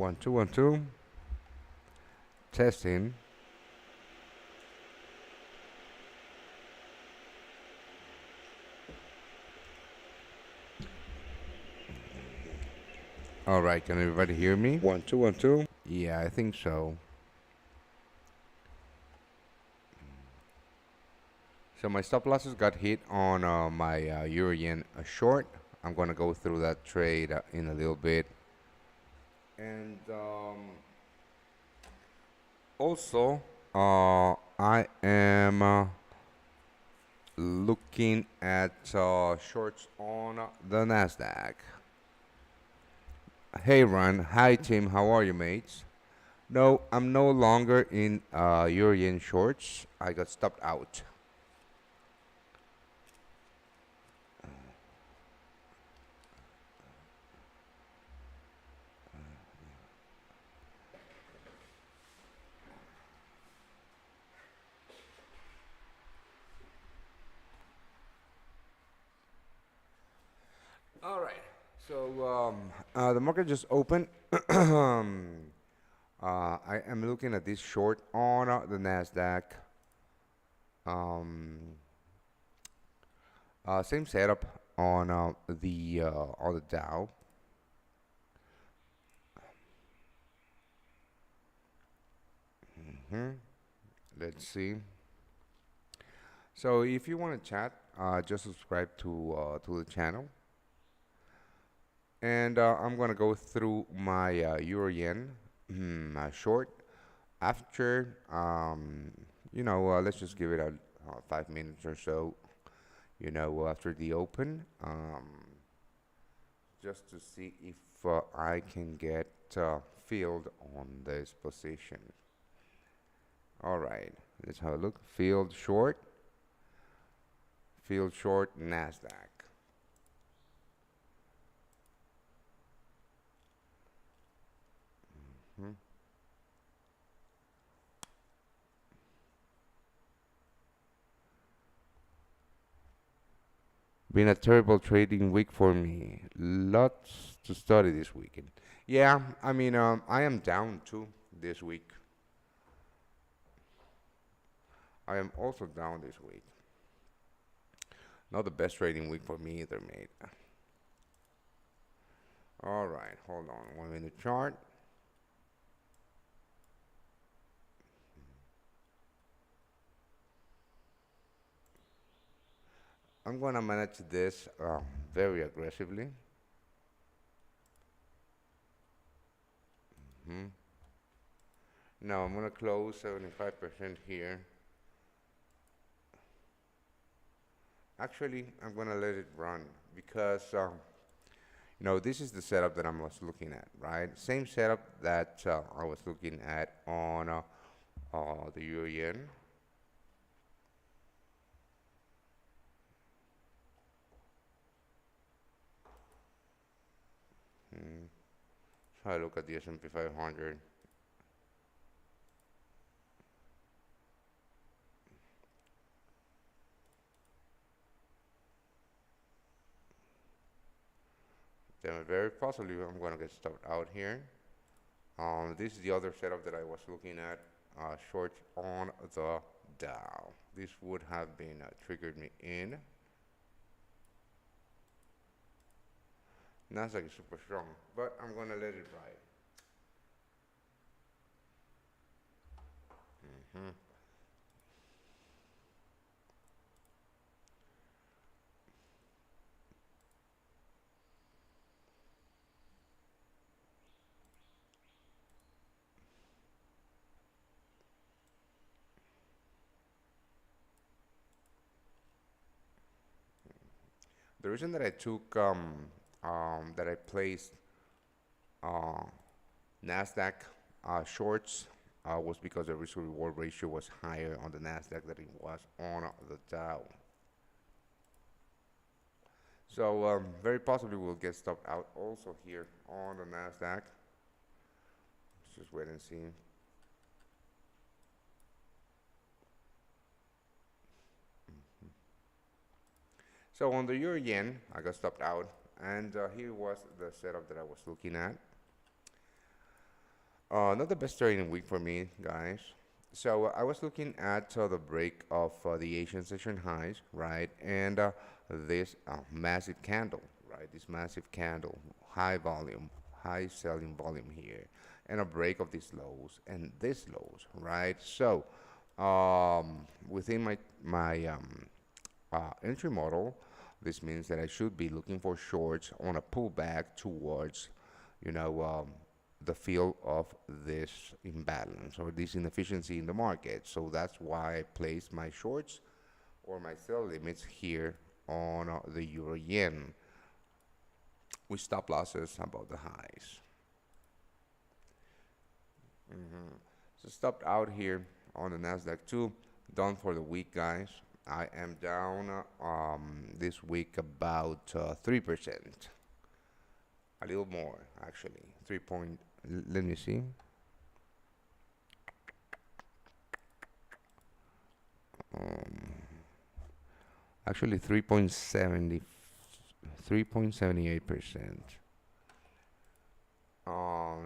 One, two, one, two. Testing. All right, can everybody hear me? One, two, one, two. Yeah, I think so. So my stop losses got hit on my euro yen short. I'm gonna go through that trade in a little bit, and also I am looking at shorts on the Nasdaq. Hey Ron, hi Tim, how are you, mates? No, I'm no longer in euro yen shorts. I got stopped out. All right. So the market just opened. I am looking at this short on the Nasdaq. Um, Same setup on the Dow. hmm Let's see. So if you want to chat, just subscribe to the channel, and I'm gonna go through my euro yen short after let's just give it a 5 minutes or so. After the open, just to see if I can get filled on this position. All right, let's have a look. Field short Nasdaq. Hmm. Been a terrible trading week for me. Lots to study this weekend. Yeah, I mean, I am down too this week. I am also down this week. Not the best trading week for me either, mate. All right, hold on. 1 minute chart. I'm gonna manage this very aggressively. Hmm. Now I'm gonna close 75% here. Actually, I'm gonna let it run because this is the setup that I was looking at, right? Same setup that I was looking at on the euro yen. Hmm. So I look at the S&P 500. Then very possibly I'm gonna get stopped out here. This is the other setup that I was looking at, short on the Dow. This would have been triggered me in. Nasdaq is super strong, but I'm gonna let it ride. Hmm. The reason that I took that I placed uh, Nasdaq shorts was because the risk reward ratio was higher on the Nasdaq than it was on the Dow. So very possibly we'll get stopped out also here on the Nasdaq. Let's just wait and see. So on the euro yen, I got stopped out, and here was the setup that I was looking at. Not the best trading week for me, guys. So I was looking at the break of the Asian session highs, right? And this massive candle, right? This massive candle, high volume, high selling volume here, and a break of these lows and these lows, right? So within my entry model, this means that I should be looking for shorts on a pullback towards, you know, the field of this imbalance or this inefficiency in the market. So that's why I placed my shorts or my sell limits here on the euro yen with stop losses above the highs. So stopped out here on the Nasdaq too. Done for the week, guys. I am down this week about 3%, a little more actually. Let me see. Um, Actually, 3.78%.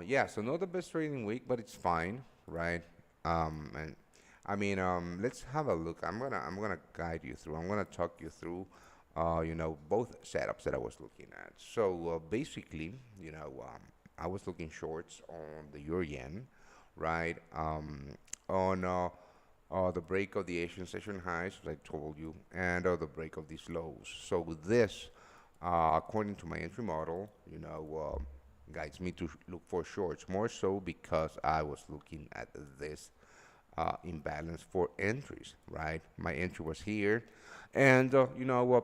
Yeah, so not the best trading week, but it's fine, right? And I mean, let's have a look. I'm gonna guide you through. I'm gonna talk you through, both setups that I was looking at. So basically, I was looking shorts on the euro yen, right? On the break of the Asian session highs, as I told you, and the break of these lows. So with this, according to my entry model, guides me to look for shorts, more so because I was looking at this imbalance for entries, right? My entry was here, and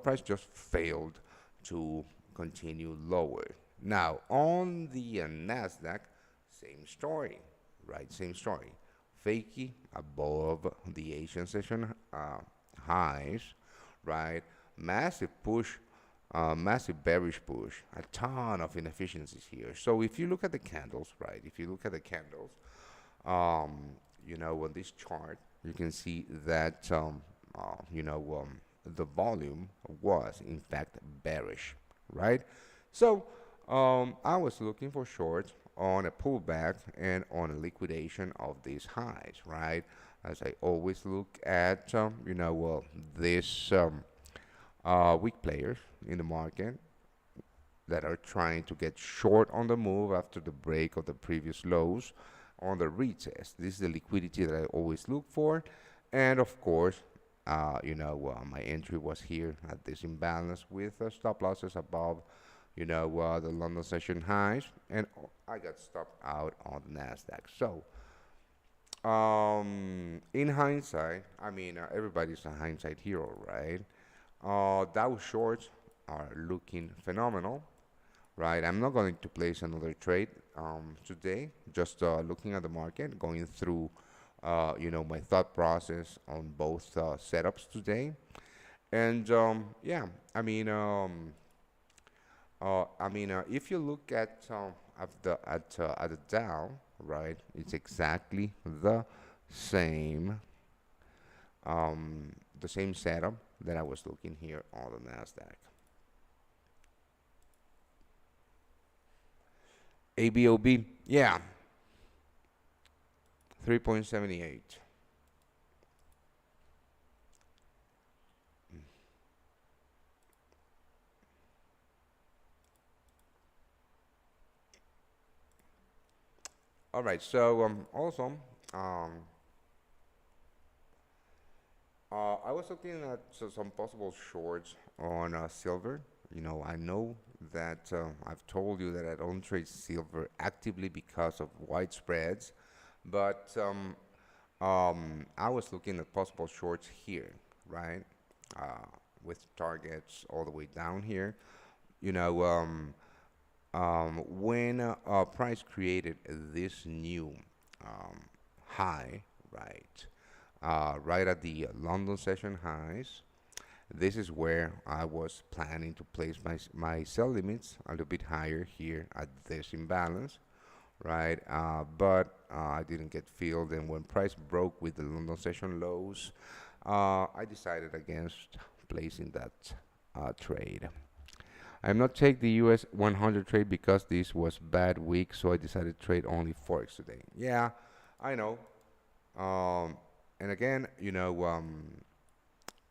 price just failed to continue lower. Now on the Nasdaq, same story, right? Same story. Fakey above the Asian session highs, right? Massive push, massive bearish push, a ton of inefficiencies here. So if you look at the candles, right? If you look at the candles, on this chart, you can see that the volume was in fact bearish, right? So I was looking for shorts on a pullback and on a liquidation of these highs, right? As I always look at, these weak players in the market that are trying to get short on the move after the break of the previous lows on the retest. This is the liquidity that I always look for. And of course, my entry was here at this imbalance with stop losses above, the London session highs. And I got stopped out on the NASDAQ. So, in hindsight, I mean, everybody's a hindsight hero, right? Dow shorts are looking phenomenal, right? I'm not going to place another trade today. Just looking at the market, going through, my thought process on both setups today, and yeah, I mean, if you look at the Dow, right, it's exactly the same setup that I was looking here on the Nasdaq. ABOB, yeah, 3.78. All right, so also, um, I was looking at some possible shorts on silver. I know that I've told you that I don't trade silver actively because of wide spreads, but I was looking at possible shorts here, right? With targets all the way down here. You know, when price created this new high, right, right at the London session highs, this is where I was planning to place my sell limits a little bit higher here at this imbalance, right? But I didn't get filled, and when price broke with the London session lows, I decided against placing that trade. I'm not take the US 100 trade because this was bad week, so I decided to trade only Forex today. Yeah, I know. Um, and again,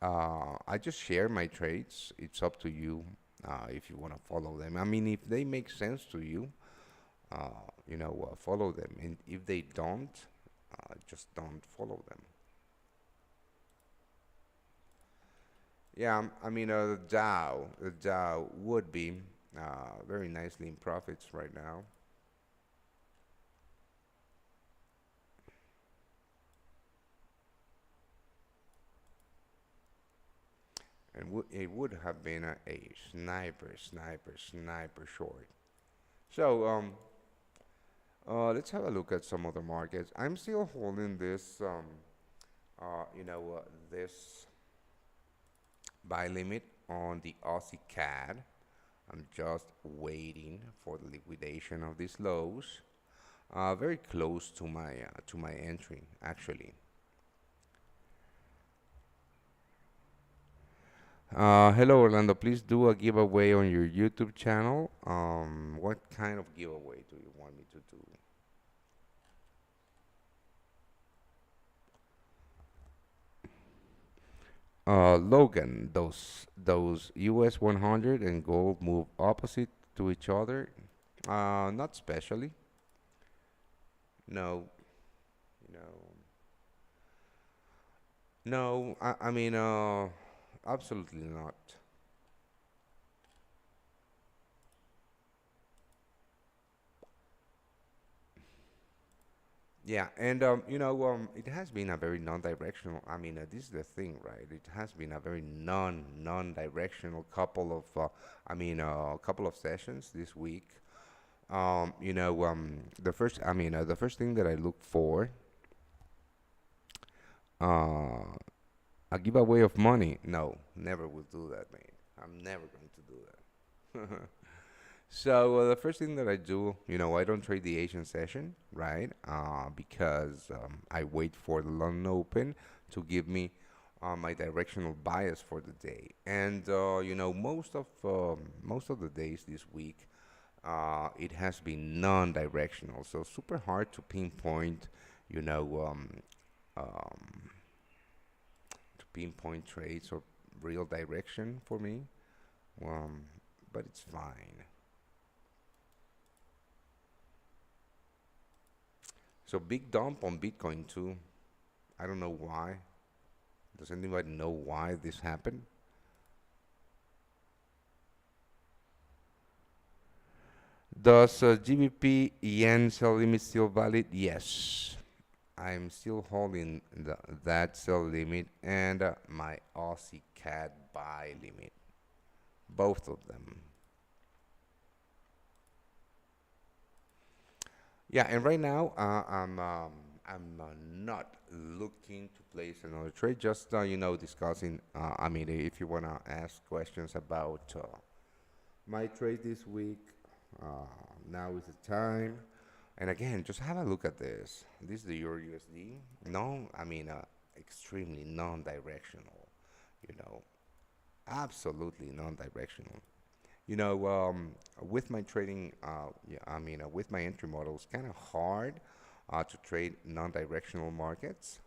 I just share my trades. It's up to you if you want to follow them. I mean, if they make sense to you, follow them. And if they don't, just don't follow them. Yeah, the Dow would be very nicely in profits right now, and it would have been a sniper short. So let's have a look at some other markets. I'm still holding this, this buy limit on the Aussie CAD. I'm just waiting for the liquidation of these lows. Very close to my entry, actually. Hello, Orlando. Please do a giveaway on your YouTube channel. What kind of giveaway do you want me to do? Logan, those US 100 and gold move opposite to each other. Not specially. No, no, no. Absolutely not. Yeah, and it has been a very non-directional. This is the thing, right? It has been a very non-directional couple of, couple of sessions this week. The first thing that I look for, uh, a giveaway of money. No, never will do that, mate. I'm never going to do that. So the first thing that I do, I don't trade the Asian session, right? Because I wait for the London Open to give me my directional bias for the day. And most of the days this week, it has been non-directional, so super hard to pinpoint, you know, um, to pinpoint trades or real direction for me. Um, but it's fine. So big dump on Bitcoin too. I don't know why. Does anybody know why this happened? Does GBP yen sell limit still valid? Yes. I'm still holding that sell limit and my Aussie CAD buy limit. Both of them. Yeah, and right now I'm not looking to place another trade. Just discussing. If you wanna ask questions about my trade this week, now is the time. And again, just have a look at this. This is the Euro USD. No, extremely non-directional. You know, absolutely non-directional. With my trading, with my entry model, it's kind of hard to trade non-directional markets.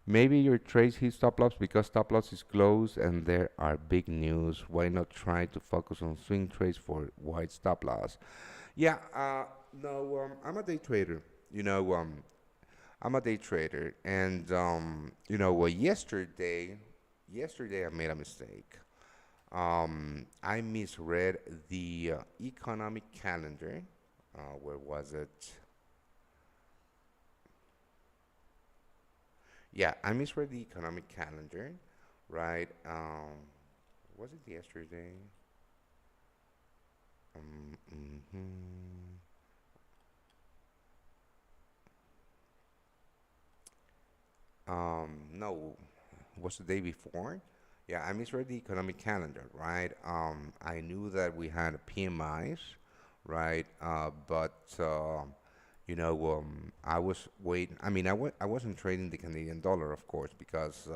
Maybe your trades hit stop loss because stop loss is closed and there are big news. Why not try to focus on swing trades for wide stop loss? Yeah, no, I'm a day trader. You know, I'm a day trader, and yesterday I made a mistake. I misread the economic calendar. Where was it? Yeah, I misread the economic calendar, right? Was it yesterday? Mhm. No, was the day before? Yeah, I misread the economic calendar, right? I knew that we had PMIs, right? I was waiting. I wasn't trading the Canadian dollar, of course, because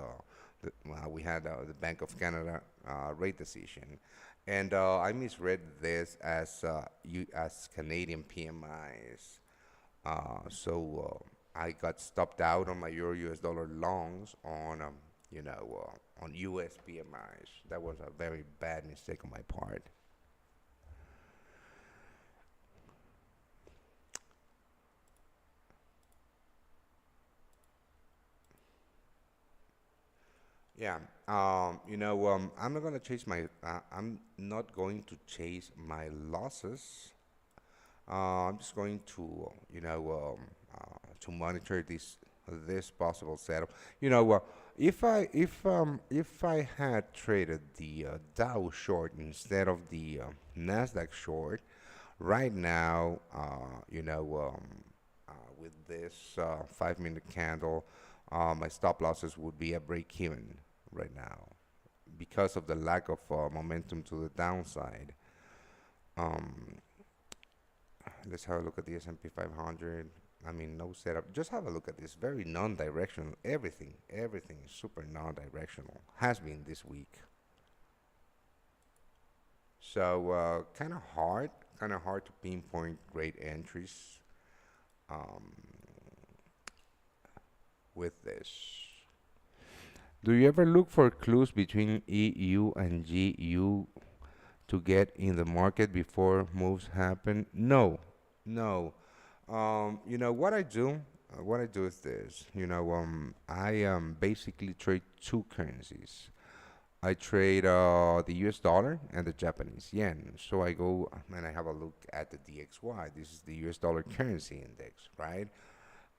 we had the Bank of Canada rate decision, And I misread this as as Canadian PMIs. I got stopped out on my Euro US dollar longs on on US PMIs. That was a very bad mistake on my part. Yeah. I'm not gonna chase my. I'm not going to chase my losses. I'm just going to, to monitor this possible setup. You know, if I had traded the Dow short instead of the Nasdaq short, right now, with this 5 minute candle, my stop losses would be at break even right now because of the lack of momentum to the downside. Um, let's have a look at the S&P 500. I mean, no setup. Just have a look at this. Very non-directional. Everything is super non-directional. Has been this week. So kind of hard to pinpoint great entries um, with this. Do you ever look for clues between EU and GU to get in the market before moves happen? No, no. What I do? What I do is this. I basically trade two currencies. I trade the US dollar and the Japanese yen. So I go and I have a look at the DXY. This is the US dollar currency index, right?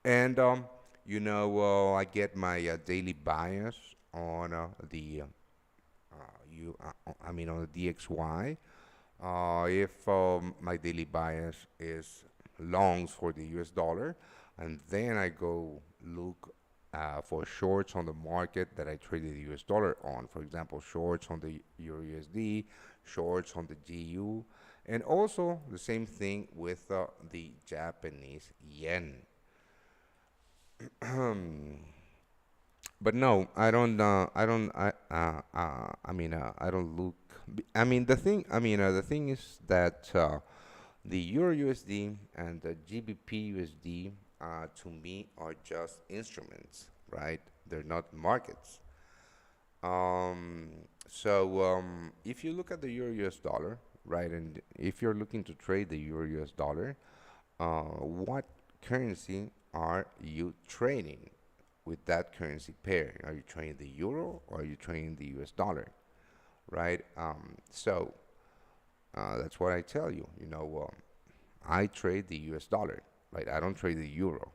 And I get my daily bias on on the DXY. If my daily bias is longs for the US dollar, and then I go look for shorts on the market that I traded the US dollar on. For example, shorts on the Euro USD, shorts on the GU, and also the same thing with the Japanese yen. But no, I don't. I don't look. The thing is that the Euro USD and the GBP USD, to me, are just instruments, right? They're not markets. Um, if you look at the Euro US dollar, right, and if you're looking to trade the Euro US dollar, what currency are you trading with that currency pair? Are you trading the euro or are you trading the US dollar, right? That's what I tell you. I trade the US dollar, right? I don't trade the euro.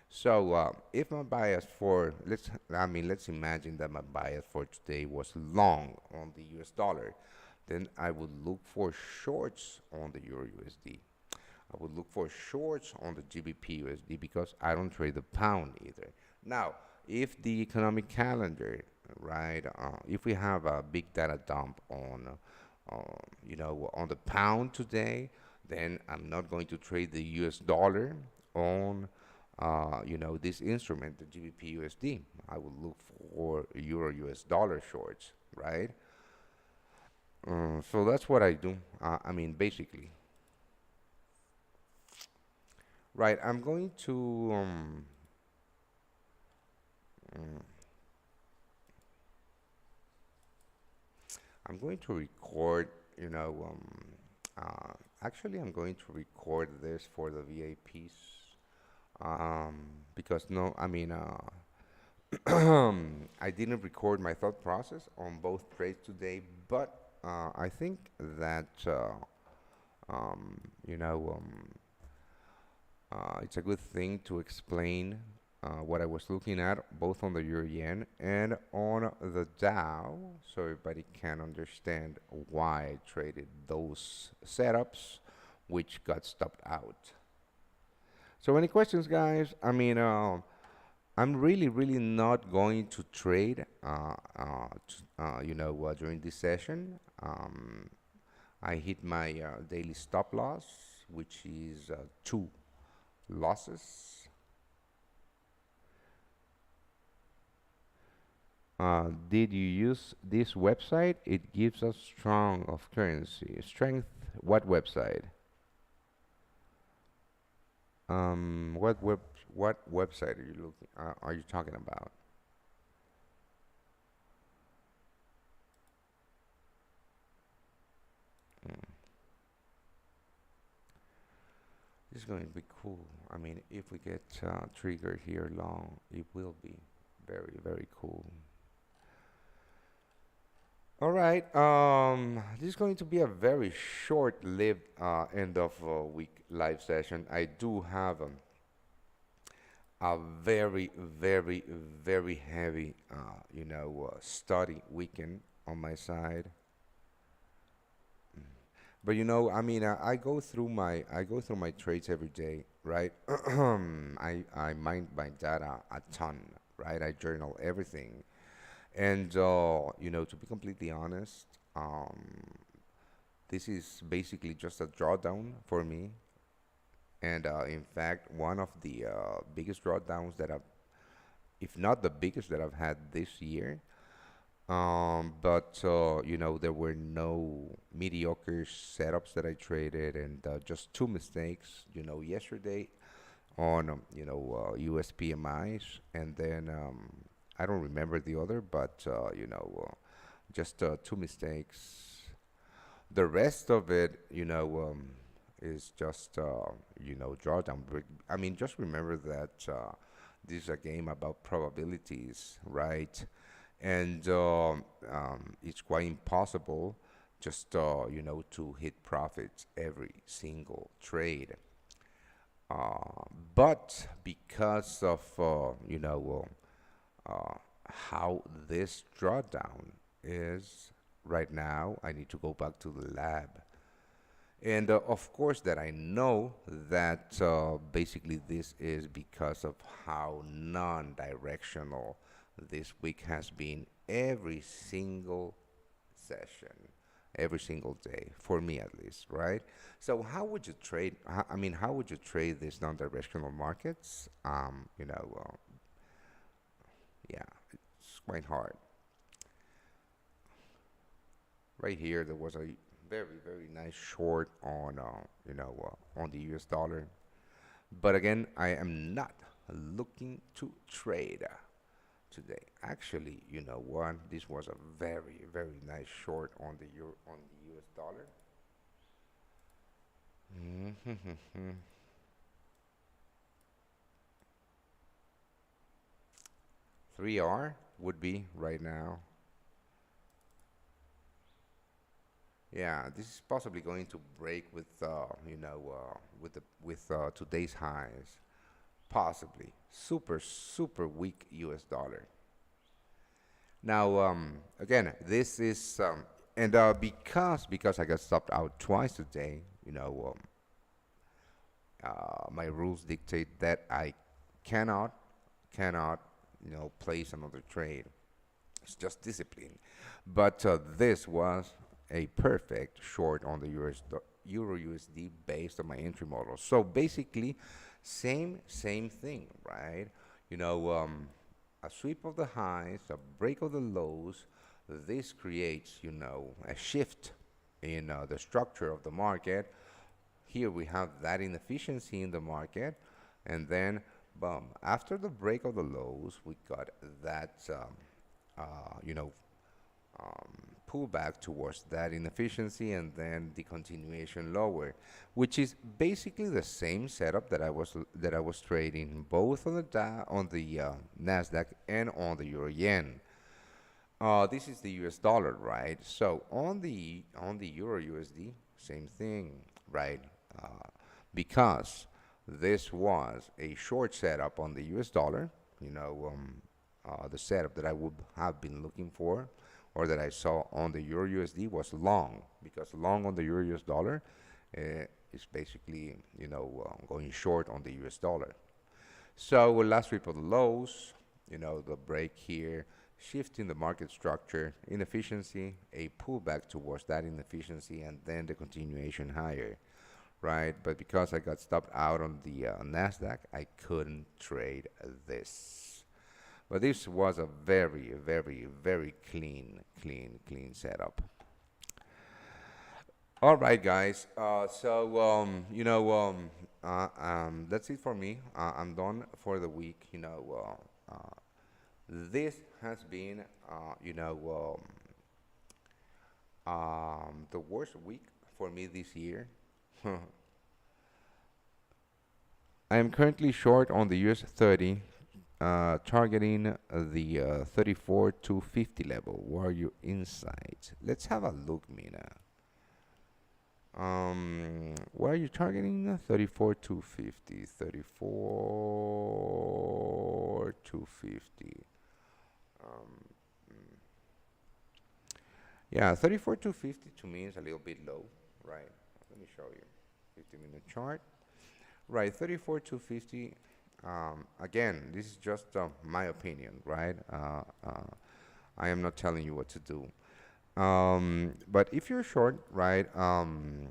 So if my bias for let's imagine that my bias for today was long on the US dollar, then I would look for shorts on the Euro USD. I would look for shorts on the GBP USD because I don't trade the pound either. Now, if the economic calendar, right, if we have a big data dump on the pound today, then I'm not going to trade the US dollar on, this instrument, the GBP USD. I will look for Euro US dollar shorts, right? So that's what I do. Basically, right. Mm, I'm going to record. Actually, I'm going to record this for the VIPs. Because no, I didn't record my thought process on both trades today, but I think that um, you know it's a good thing to explain what I was looking at, both on the Euro Yen and on the Dow, so everybody can understand why I traded those setups, which got stopped out. So, any questions, guys? I'm really, really not going to trade, during this session. I hit my daily stop loss, which is two losses. Did you use this website? It gives us strong of currency. Strength, what website? What website are you looking are you talking about? Mm. This is going to be cool. I mean, if we get triggered here long, it will be very, very cool. All right. This is going to be a very short-lived end of week live session. I do have a very, very, very heavy, study weekend on my side. But I mean, I go through my trades every day, right? I mine my data a ton, right? I journal everything, and to be completely honest, this is basically just a drawdown for me. And in fact, one of the biggest drawdowns that I've, if not the biggest that I've had this year. But there were no mediocre setups that I traded, and just two mistakes. Yesterday on USPMIs, and then I don't remember the other, but just two mistakes. The rest of it, is just drawdown. I mean, just remember that this is a game about probabilities, right? And it's quite impossible just to hit profits every single trade. But because of how this drawdown is right now, I need to go back to the lab. And of course, that I know that basically this is because of how non-directional this week has been every single session, every single day, for me at least, right? So how would you trade? I mean, how would you trade these non-directional markets? Yeah, it's quite hard. Right here, there was a very, very nice short on the US dollar. But again, I am not looking to trade today. Actually, you know what? This was a very, very nice short on the euro on the US dollar. Mhm. 3R would be right now. Yeah, this is possibly going to break with today's highs. Possibly. Super, super weak US dollar. Now, again, this is and because I got stopped out twice today, my rules dictate that I cannot cannot place another trade. It's just discipline. But this was a perfect short on the Euro USD based on my entry model. So basically, same thing, right? You know, a sweep of the highs, a break of the lows. This creates, a shift in the structure of the market. Here we have that inefficiency in the market, and then, boom, after the break of the lows, we got that, uh, you know, pull back towards that inefficiency, and then the continuation lower, which is basically the same setup that I was trading both on the on the Nasdaq and on the Euro Yen. This is the US dollar, right? So on the Euro USD, same thing, right? Uh, because this was a short setup on the US dollar, the setup that I would have been looking for, or that I saw on the Euro USD was long, because long on the Euro US dollar is basically, going short on the US dollar. So last sweep of the lows, the break here, shifting the market structure, inefficiency, a pullback towards that inefficiency, and then the continuation higher, right? But because I got stopped out on the Nasdaq, I couldn't trade this. But this was a very, very, very clean setup. All right, guys. That's it for me. I'm done for the week. This has been, the worst week for me this year. I am currently short on the US 30, targeting the 34 to 50 level. What are your insights? Let's have a look, Mina. What are you targeting? 34 to 50. 34 to 50. Um, yeah, 34 to 50 to me is a little bit low, right? Let me show you. 50-minute chart. Right, 34 to 50. Again, this is just my opinion, right? I am not telling you what to do. But if you're short, right, the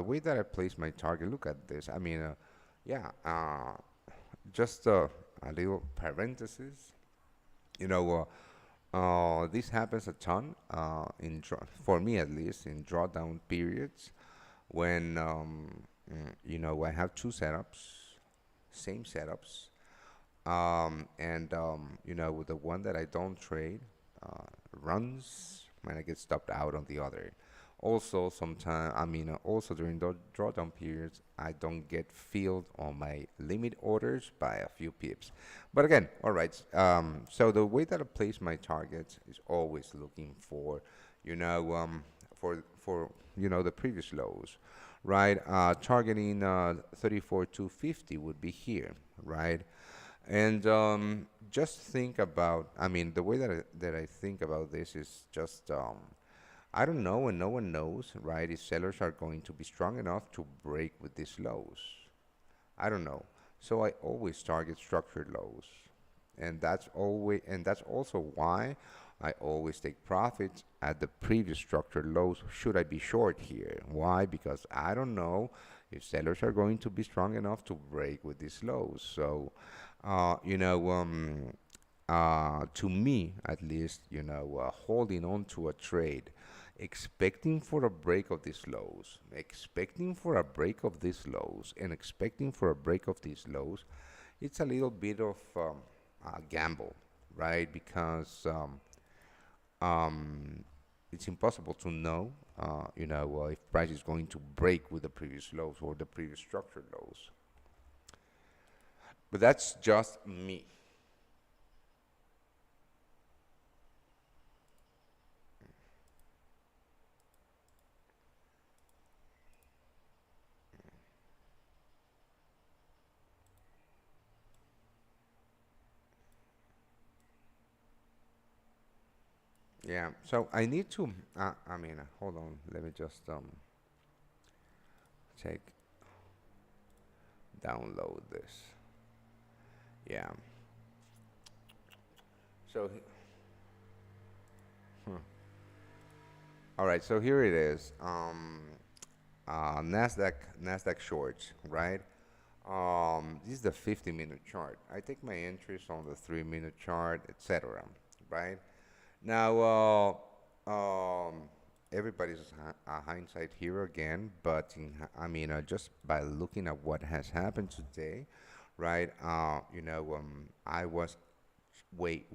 way that I place my target, look at this. I mean, yeah, just a little parenthesis. You know, this happens a ton for me at least in drawdown periods when I have two setups, same setups, and with the one that I don't trade runs when I get stopped out on the other. Also, sometimes also during the drawdown periods, I don't get filled on my limit orders by a few pips. But again, all right. So the way that I place my targets is always looking for, you know, the previous lows, right? Targeting 34 to 50 would be here, right? And just think about, the way that I think about this is just, I don't know, and no one knows, right, if sellers are going to be strong enough to break with these lows. I don't know. So I always target structured lows. And that's also why I always take profits at the previous structured lows. Should I be short here? Why? Because I don't know if sellers are going to be strong enough to break with these lows. So, uh, you know, um, to me at least, holding on to a trade, expecting for a break of these lows, expecting for a break of these lows, and expecting for a break of these lows, it's a little bit of a gamble, right? Because um, it's impossible to know, if price is going to break with the previous lows or the previous structured lows. But that's just me. Yeah. So I need to. Hold on. Let me just take download this. Yeah. So, huh. All right. So here it is. Nasdaq shorts, right? This is the 50-minute chart. I take my entries on the 3-minute chart, etc. Right? Now, everybody's hindsight here again, but just by looking at what has happened today, right? I was way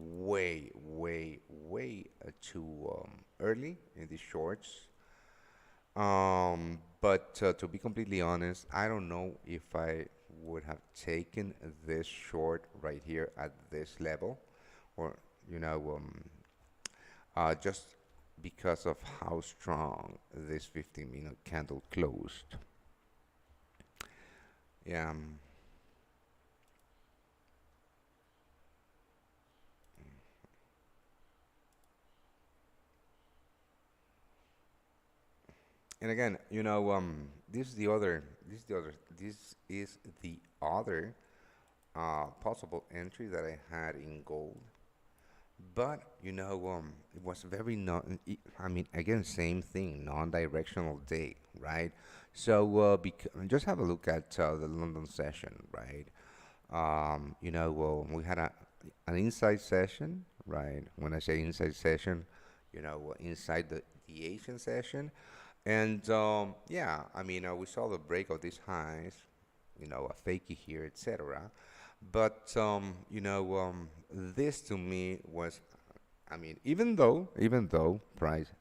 too early in these shorts. But to be completely honest, I don't know if I would have taken this short right here at this level, or you know, just because of how strong this 15-minute candle closed. Yeah. And again, this is the other possible entry that I had in gold. But it was very non. Again, same thing, non-directional day, right? So just have a look at the London session, right? Well, we had an inside session, right? When I say inside session, inside the Asian session. And yeah, we saw the break of these highs, a fakey here, etc. But this to me was, even though price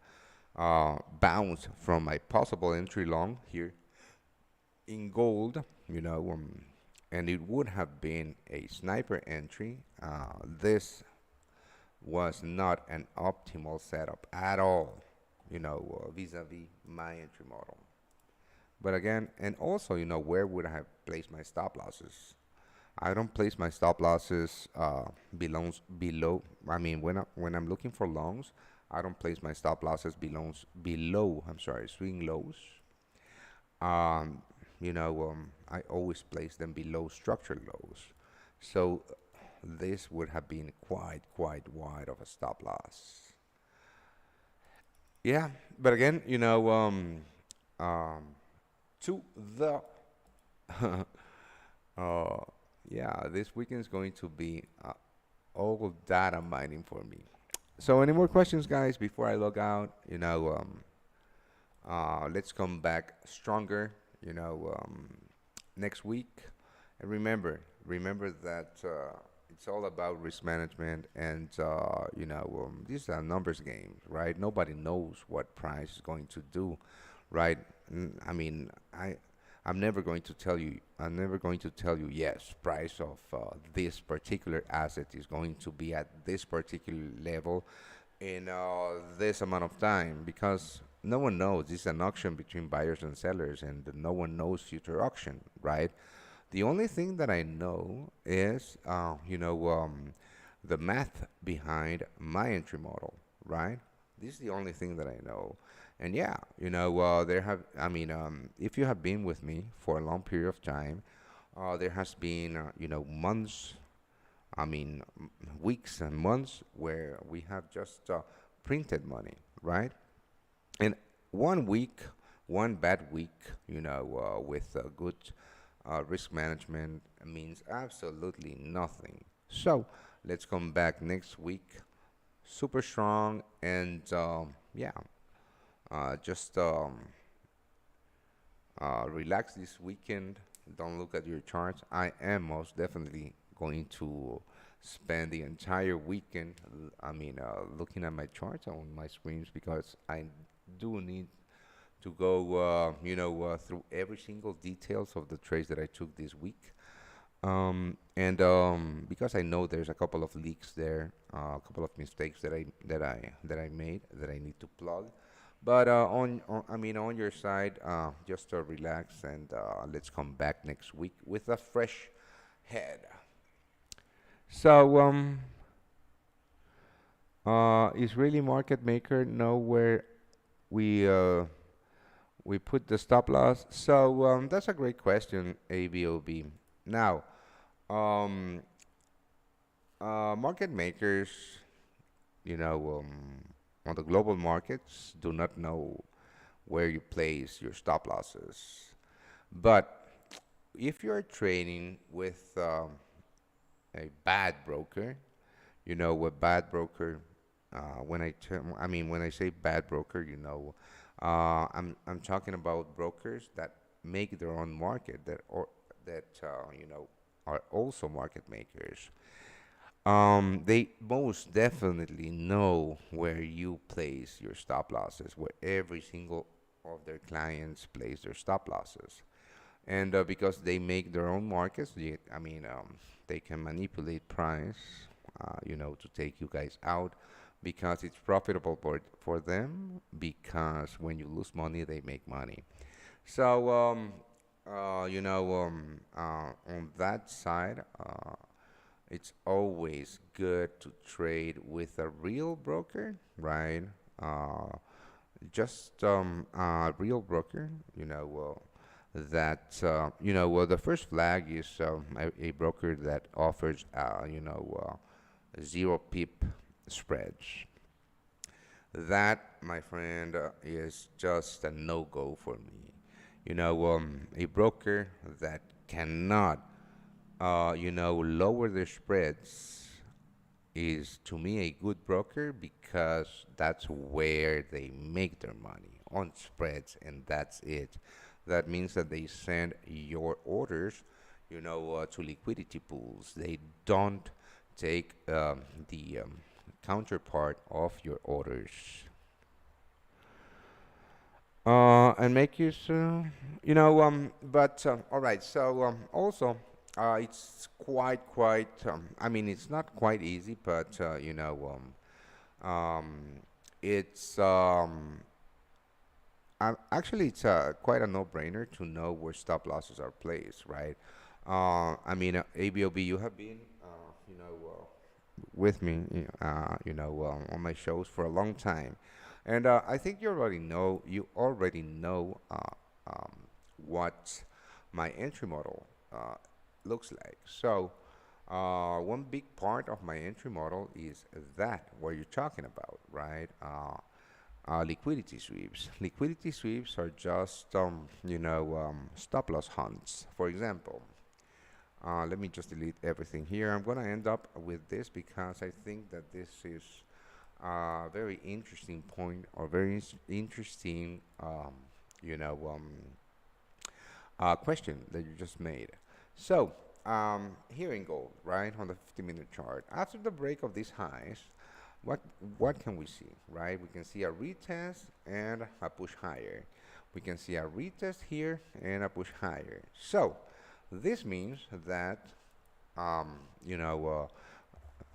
bounced from my possible entry long here in gold, and it would have been a sniper entry. This was not an optimal setup at all, vis-a-vis my entry model. But again, and also, where would I have placed my stop losses? I don't place my stop losses below. When I'm looking for longs, I don't place my stop losses below. I'm sorry, swing lows. Um, I always place them below structure lows. So this would have been quite wide of a stop loss. Yeah, but again, um, to the uh, yeah, this weekend is going to be all data mining for me. So, any more questions, guys, before I log out? Let's come back stronger, next week. And remember that it's all about risk management, and these are numbers games, right? Nobody knows what price is going to do, right? I mean, I'm never going to tell you. I'm never going to tell you yes, price of this particular asset is going to be at this particular level in this amount of time, because no one knows. This is an auction between buyers and sellers, and no one knows future auction, right? The only thing that I know is, the math behind my entry model, right? This is the only thing that I know. And yeah, if you have been with me for a long period of time, there has been, months, weeks and months where we have just printed money, right? And one week, one bad week, with good risk management means absolutely nothing. So let's come back next week, super strong, and yeah, just relax this weekend. Don't look at your charts. I am most definitely going to spend the entire weekend, looking at my charts on my screens, because I do need to go, through every single details of the trades that I took this week. And because I know there's a couple of leaks there, a couple of mistakes that I made that I need to plug. But on your side, just relax, and let's come back next week with a fresh head. So, is really market maker know where we we put the stop loss? So that's a great question, ABOB. Now, um, market makers, on the global markets do not know where you place your stop losses. But if you're trading with a bad broker, a bad broker, when I say bad broker, I'm talking about brokers that make their own market, that are also market makers. They most definitely know where you place your stop losses, where every single of their clients place their stop losses. And because they make their own markets, they can manipulate price, to take you guys out, because it's profitable for them, because when you lose money, they make money. So, on that side, it's always good to trade with a real broker, right? Uh, just a real broker, that the first flag is a broker that offers zero pip spreads. That, my friend, is just a no-go for me. A broker that cannot lower their spreads is to me a good broker because that's where they make their money on spreads, and that's it. That means that they send your orders, to liquidity pools. They don't take the counterpart of your orders and make you so, but all right. So also, it's quite. I mean, it's not quite easy, but um, it's actually it's quite a no-brainer to know where stop losses are placed, right? I mean, ABOB, you have been, with me, on my shows for a long time, and I think you already know um, what my entry model looks like. So, one big part of my entry model is that what you're talking about, right? Liquidity sweeps. Liquidity sweeps are just, stop loss hunts. For example, let me just delete everything here. I'm going to end up with this because I think that this is a very interesting point or very interesting, question that you just made. So, here in gold, right, on the 50-minute chart, after the break of these highs, what what can we see, right? We can see a retest and a push higher. We can see a retest here and a push higher. So, this means that, um, you know, uh,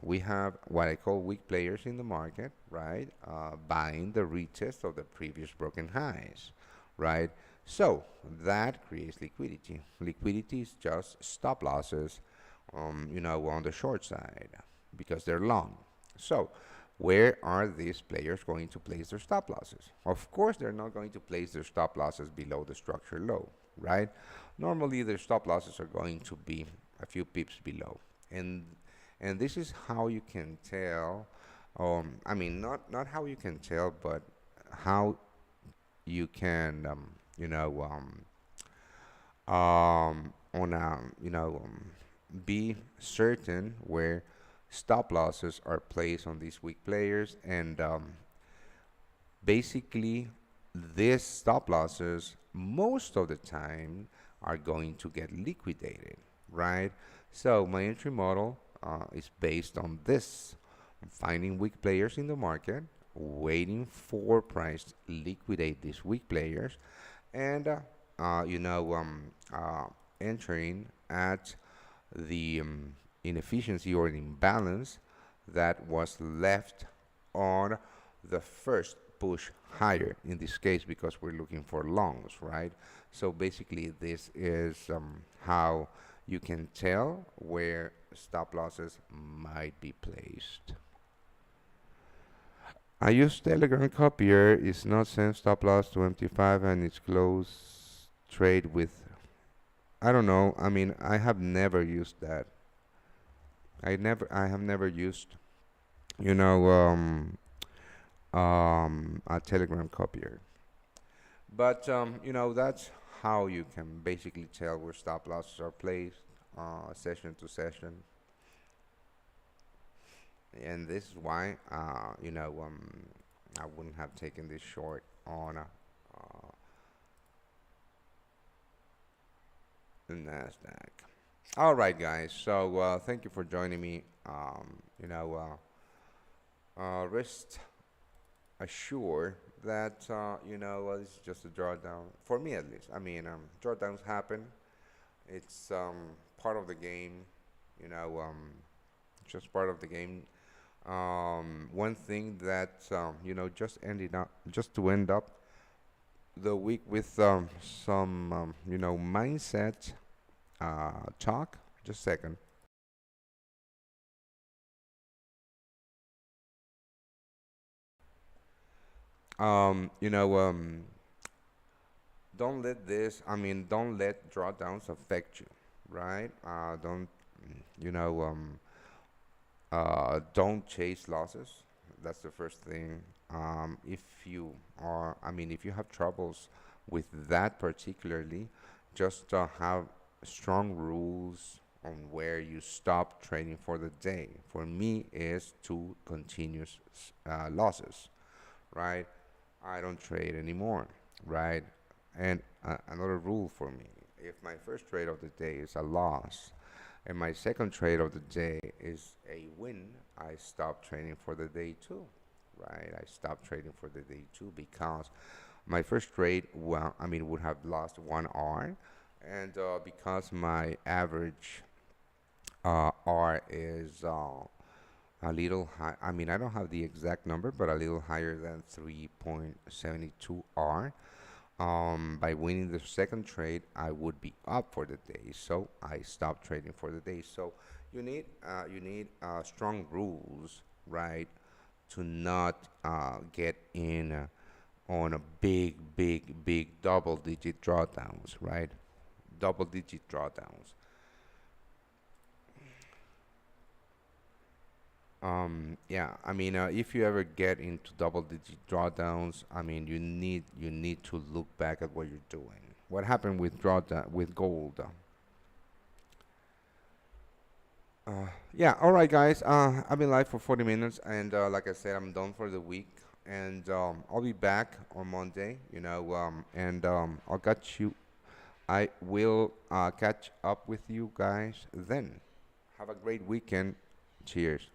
we have what I call weak players in the market, right? Buying the retest of the previous broken highs, right? So that creates liquidity. Liquidity is just stop losses, on the short side because they're long. So where are these players going to place their stop losses? Of course, they're not going to place their stop losses below the structure low, right? Normally, their stop losses are going to be a few pips below, and and this is how you can tell. I mean, not how you can tell, but how you can, on a, be certain where stop losses are placed on these weak players, and basically, these stop losses most of the time are going to get liquidated, right? So my entry model is based on this: finding weak players in the market, waiting for price to liquidate these weak players, and entering at the inefficiency or imbalance that was left on the first push higher in this case because we're looking for longs, right? So basically, this is how you can tell where stop losses might be placed. I use Telegram copier. It's not send stop loss to MT5 and it's close trade with. I don't know. I mean, I have never used that. I have never used, you know, a Telegram copier. But that's how you can basically tell where stop losses are placed, session to session, and this is why I wouldn't have taken this short on the Nasdaq. All right, guys. So thank you for joining me. Rest assured that this is just a drawdown for me at least. I mean, drawdowns happen. It's part of the game. You know, just part of the game. One thing that just to end up the week with some mindset talk. Just a second. Um, you know, um, don't let this. I mean, don't let drawdowns affect you, right? Don't you know? Don't chase losses. That's the first thing. If you have troubles with that particularly, just have strong rules. on where you stop trading for the day. For me, is two continuous losses, right? I don't trade anymore, right? And another rule for me: if my first trade of the day is a loss, and my second trade of the day is a win, I stop trading for the day too, right? I stop trading for the day too because my first trade, well, I mean, would have lost 1 R, and because my average R is a little high. I mean, I don't have the exact number, but a little higher than 3.72 R. By winning the second trade, I would be up for the day, so I stopped trading for the day. So you need strong rules, right, to not get in on a big double-digit drawdowns, right? Double-digit drawdowns. Yeah, I mean, if you ever get into double-digit drawdowns, I mean, you need to look back at what you're doing. What happened with drawdown with gold? Yeah, all right, guys. I've been live for 40 minutes, and like I said, I'm done for the week, and I'll be back on Monday. And I'll catch you. I will catch up with you guys then. Have a great weekend. Cheers.